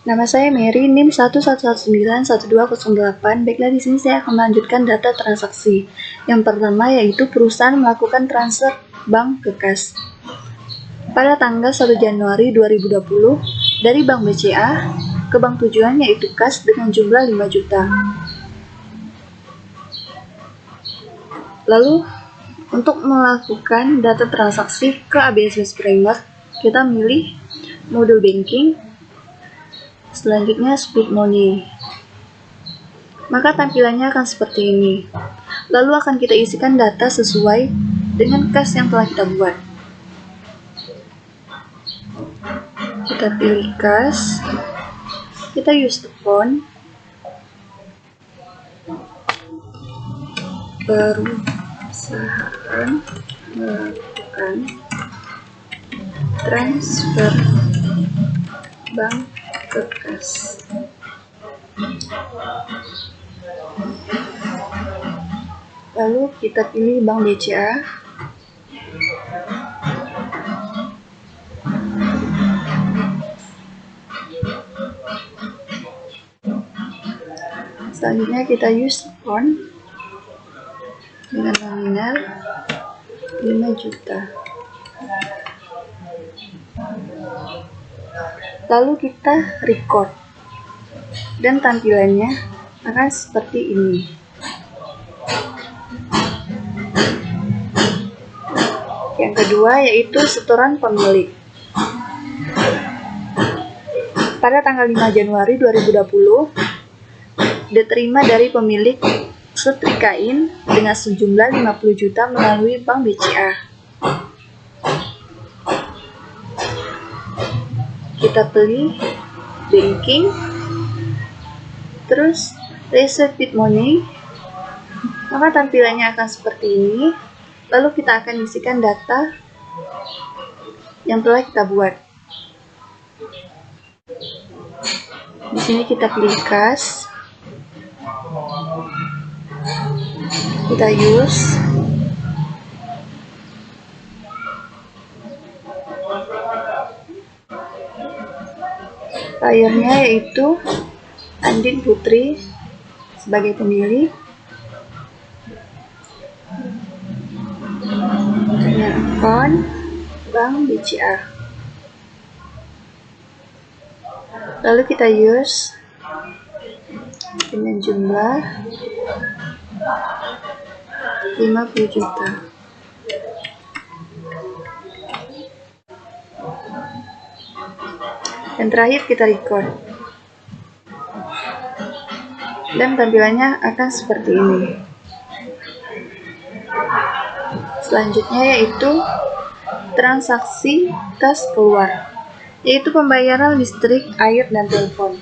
Nama saya Mary, NIM 111912008. Baiklah, di sini saya akan melanjutkan data transaksi. Yang pertama yaitu perusahaan melakukan transfer bank ke kas. Pada tanggal 1 Januari 2020 dari Bank BCA ke bank tujuan yaitu kas dengan jumlah 5 juta. Lalu untuk melakukan data transaksi ke ABS Framework, kita milih modul banking. Selanjutnya split money. Maka tampilannya akan seperti ini. Lalu akan kita isikan data sesuai dengan kas yang telah kita buat. Kita pilih kas. Kita use the font. Perusahaan melakukan transfer bank ke kas. Lalu kita pilih Bank BCA. Selanjutnya kita use font dengan nominal 5 juta. Lalu kita record dan tampilannya akan seperti ini. Yang kedua yaitu setoran pemilik. Pada tanggal 5 Januari 2020 diterima dari pemilik setrikain dengan sejumlah 50 juta melalui Bank BCA. Kita pilih banking, terus receipt money, maka tampilannya akan seperti ini. Lalu kita akan isikan data yang telah kita buat. Di sini kita pilih kas, kita use, layarnya yaitu Andin Putri sebagai pemilik dengan akun Bank BCA. Lalu kita use dengan jumlah 50 juta. Dan terakhir kita record. Dan tampilannya akan seperti ini. Selanjutnya yaitu transaksi kas keluar, yaitu pembayaran listrik, air, dan telepon.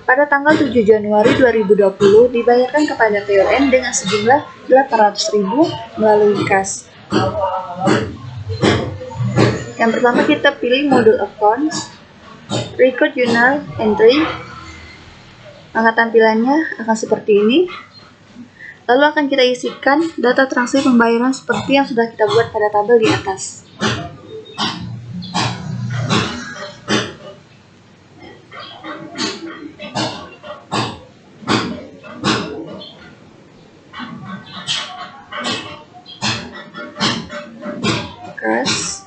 Pada tanggal 7 Januari 2020 dibayarkan kepada PLN dengan sejumlah 800.000 melalui kas. Yang pertama kita pilih modul accounts, record journal entry, maka tampilannya akan seperti ini. Lalu akan kita isikan data transaksi pembayaran seperti yang sudah kita buat pada tabel di atas. Kas,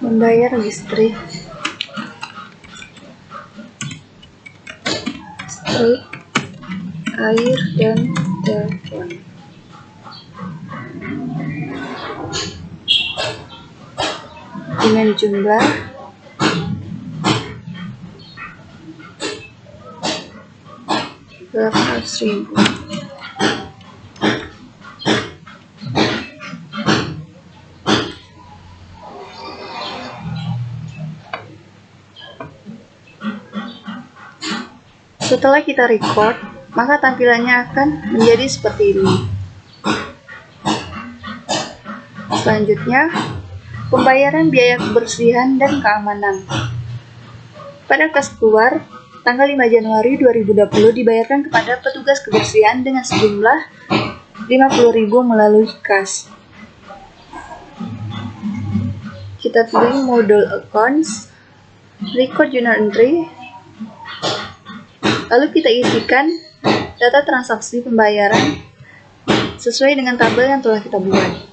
membayar listrik, air, dan telepon. Dengan jumlah 800.000. Setelah kita record, maka tampilannya akan menjadi seperti ini. Selanjutnya, pembayaran biaya kebersihan dan keamanan. Pada kas keluar, tanggal 5 Januari 2020 dibayarkan kepada petugas kebersihan dengan sejumlah 50.000 melalui kas. Kita pilih modal accounts, record journal entry, lalu kita isikan data transaksi pembayaran sesuai dengan tabel yang telah kita buat.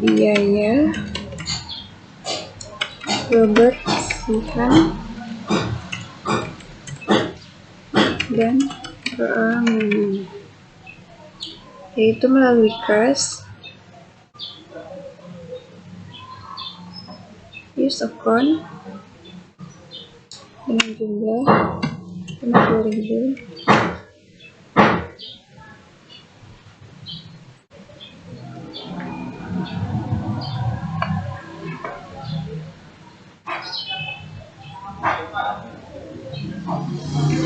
Biaya kebersihan dan keamanan, yaitu melalui kas, use account dengan jumlah 50.000,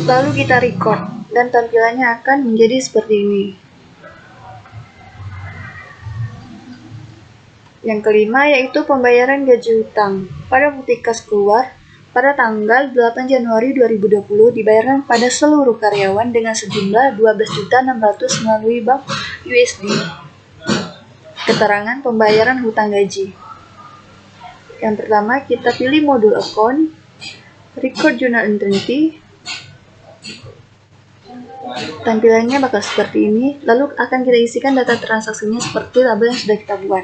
lalu kita record dan tampilannya akan menjadi seperti ini. Yang kelima yaitu pembayaran gaji hutang. Pada bukti kas keluar pada tanggal 8 Januari 2020 dibayarkan pada seluruh karyawan dengan sejumlah 12.600 melalui bank USD. Keterangan pembayaran hutang gaji. Yang pertama kita pilih modul account, record journal entry. Tampilannya bakal seperti ini, lalu akan kita isikan data transaksinya seperti tabel yang sudah kita buat.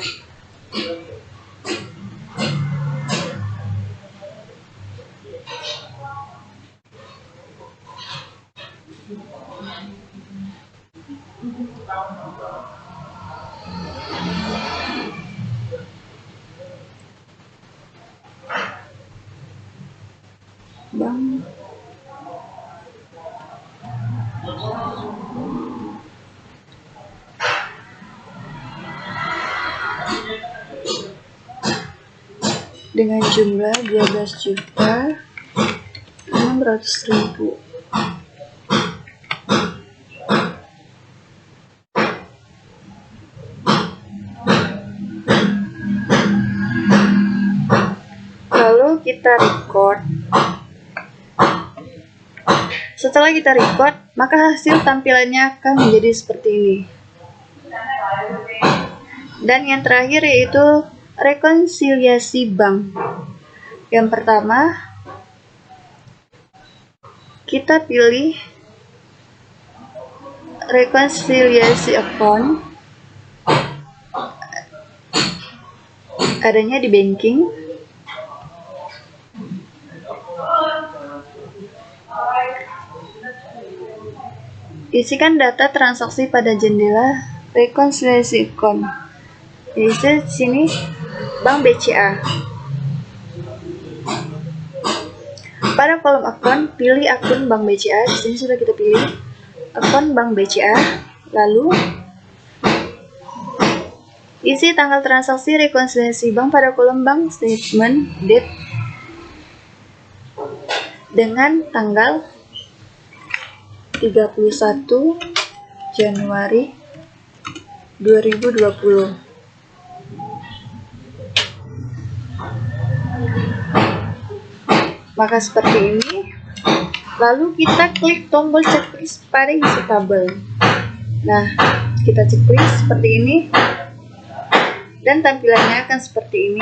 Bank dengan jumlah 12.600.000. Lalu kita record. Setelah kita record, maka hasil tampilannya akan menjadi seperti ini. Dan yang terakhir yaitu rekonsiliasi bank. Yang pertama, kita pilih rekonsiliasi account, adanya di banking. Isikan data transaksi pada jendela rekonsiliasi account. Yaitu di sini Bank BCA. Pada kolom akun, pilih akun Bank BCA. Di sini sudah kita pilih akun Bank BCA. Lalu isi tanggal transaksi rekonsiliasi bank pada kolom bank statement date dengan tanggal 31 Januari 2020. Maka seperti ini. Lalu kita klik tombol checklist pada isi tabel. Nah, kita checklist seperti ini. Dan tampilannya akan seperti ini.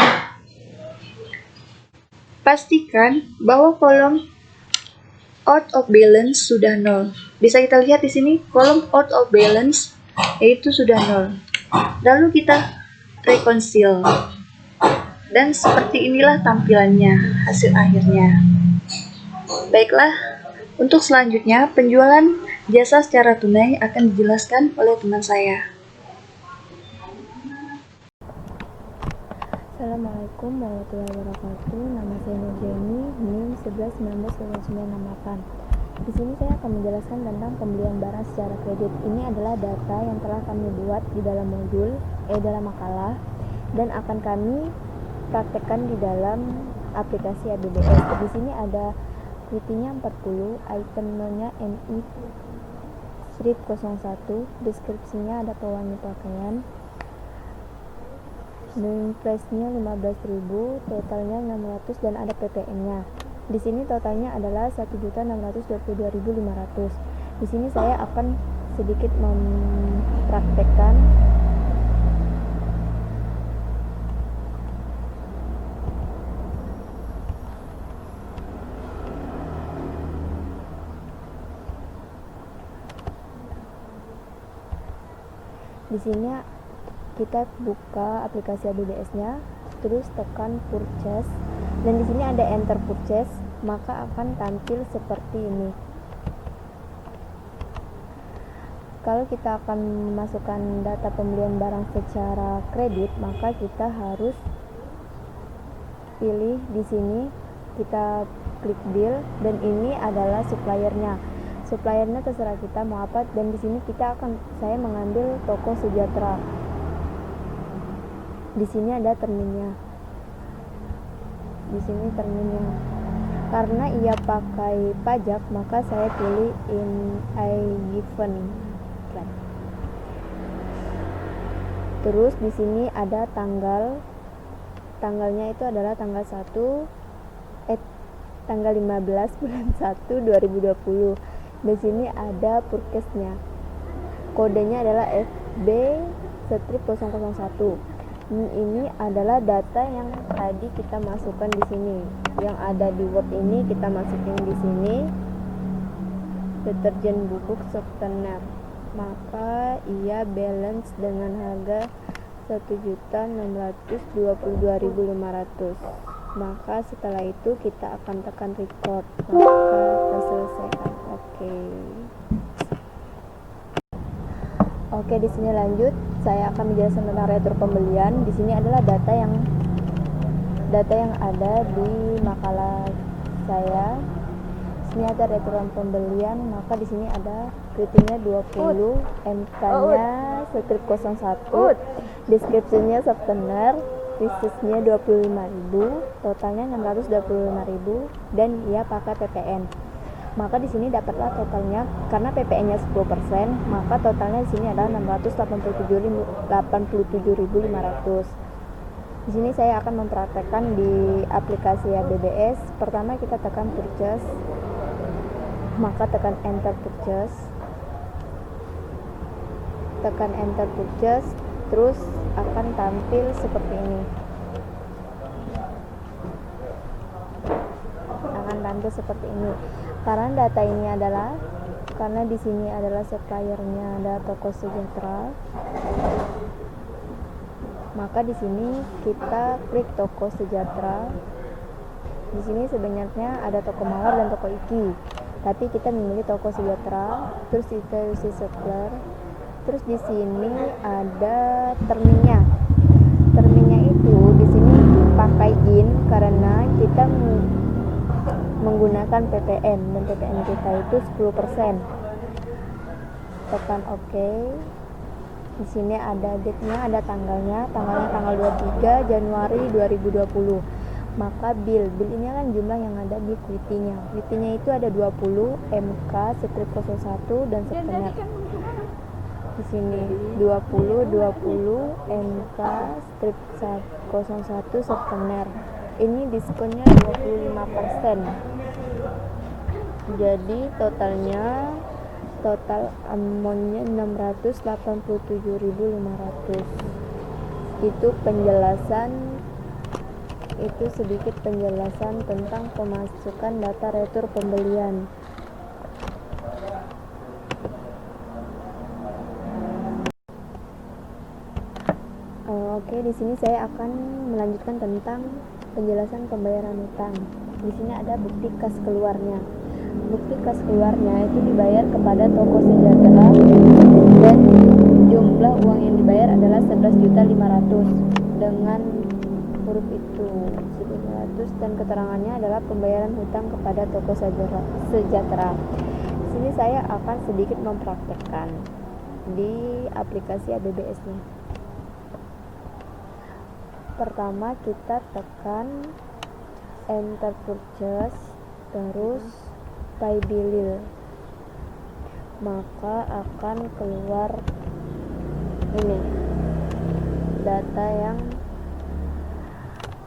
Pastikan bahwa kolom out of balance sudah 0. Bisa kita lihat di sini kolom out of balance yaitu sudah 0. Lalu kita reconcile. Dan seperti inilah tampilannya, hasil akhirnya. Baiklah, untuk selanjutnya penjualan jasa secara tunai akan dijelaskan oleh teman saya. Assalamualaikum warahmatullahi wabarakatuh. Nama saya Nurjani, NIM 11199968. Di sini saya akan menjelaskan tentang pembelian barang secara kredit. Ini adalah data yang telah kami buat di dalam modul, dalam makalah, dan akan kami praktekkan di dalam aplikasi ABBS. Di sini ada kritinya 40, itemnya MI strip 01, deskripsinya ada pewangi pakaian, Minimum price-nya 15.000, totalnya 600 dan ada PPN-nya. Di sini totalnya adalah 1.622.500. Di sini saya akan sedikit mempraktekkan di sini. Kita buka aplikasi ABBS-nya, terus tekan purchase, dan di sini ada enter purchase, maka akan tampil seperti ini. Kalau kita akan memasukkan data pembelian barang secara kredit, maka kita harus pilih di sini, kita klik bill, dan ini adalah suppliernya. Suppliernya terserah kita mau apa, dan di sini saya mengambil toko Sejahtera. Di sini ada terminnya. Di sini terminnya. Karena ia pakai pajak, maka saya pilih in I given. Terus di sini ada tanggalnya itu adalah tanggal 15 bulan 1 2020. Di sini ada purchase-nya. Kodenya adalah FB-001. Ini adalah data yang tadi kita masukkan di sini. Yang ada di Word ini kita masukin di sini. Deterjen bubuk softener. Maka ia balance dengan harga 1.622.500. Maka setelah itu kita akan tekan record. Maka kita selesaikan. Oke, di sini lanjut. Saya akan menjelaskan tentang retur pembelian. Di sini adalah data yang ada di makalah saya. Di sini ada returan pembelian, maka di sini ada ratingnya 20, MK-nya strip 01, deskripsinya softener, prisesnya 25.000, totalnya 625.000, dan ia pakai PPN. Maka di sini dapatlah totalnya, karena PPN-nya 10%, maka totalnya di sini adalah 687.500. Di sini saya akan mempraktekkan di aplikasi ABBS. Pertama kita tekan purchase, maka tekan enter purchase, terus akan tampil seperti ini. Karena data ini karena di sini adalah suppliernya ada toko Sejahtera, maka di sini kita klik toko Sejahtera. Di sini sebenarnya ada toko Mawar dan toko Iki, tapi kita memilih toko Sejahtera. Terus kita isi supplier. Terus di sini ada terminnya. Terminnya itu di sini pakai in karena kita menggunakan PPN, dan PPN kita itu 10%. Tekan OK. Di sini ada date-nya, ada tanggalnya tanggal 23 Januari 2020. Maka bill ini kan jumlah yang ada di quitty-nya. Quitty-nya itu ada 20, MK strip 01 dan softener. Di sini 20 MK strip 01 softener. Ini diskonnya 25%. Jadi total amonnya 687.500. Itu sedikit penjelasan tentang pemasukan data retur pembelian. Oke, di sini saya akan melanjutkan tentang penjelasan pembayaran hutang. Di sini ada bukti kas keluarnya. Bukti kas keluarnya itu dibayar kepada toko Sejahtera, dan jumlah uang yang dibayar adalah 11.500 dengan huruf itu 1.500, dan keterangannya adalah pembayaran hutang kepada toko Sejahtera. Di sini saya akan sedikit mempraktekkan di aplikasi ABBS-nya. Pertama kita tekan enter purchase, terus by bill, maka akan keluar ini data yang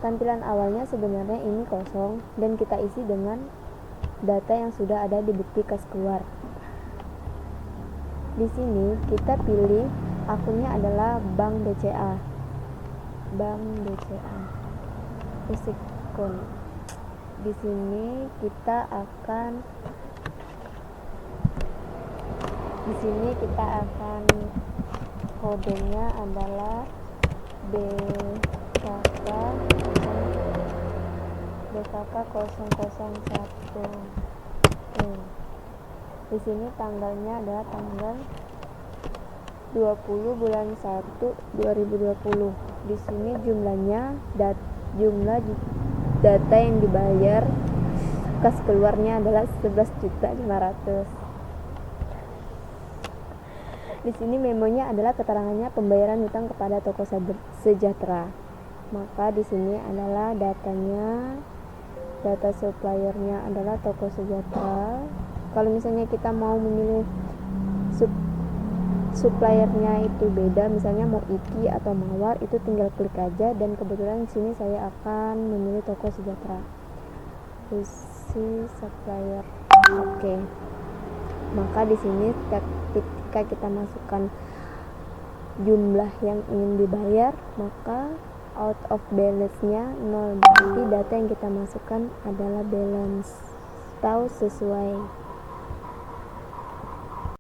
Tampilan awalnya sebenarnya ini kosong dan kita isi dengan data yang sudah ada di bukti kas keluar. Di sini kita pilih akunnya adalah Bank BCA. Resikon. Di sini kita akan kodenya adalah BKK 001. Di sini tanggalnya adalah tanggal 20 bulan 1 2020. Di sini jumlahnya jumlah data yang dibayar kas keluarnya adalah 11.500.000. Di sini memonya adalah keterangannya pembayaran hutang kepada Toko Sejahtera. Maka di sini adalah datanya, data suppliernya adalah Toko Sejahtera. Kalau misalnya kita mau memilih suppliernya itu beda, misalnya mau IKI atau Mawar, itu tinggal klik aja, dan kebetulan di sini saya akan memilih Toko Sejahtera. Isi supplier. Oke. Maka di sini ketika kita masukkan jumlah yang ingin dibayar, maka out of balance-nya 0, berarti data yang kita masukkan adalah balance atau sesuai.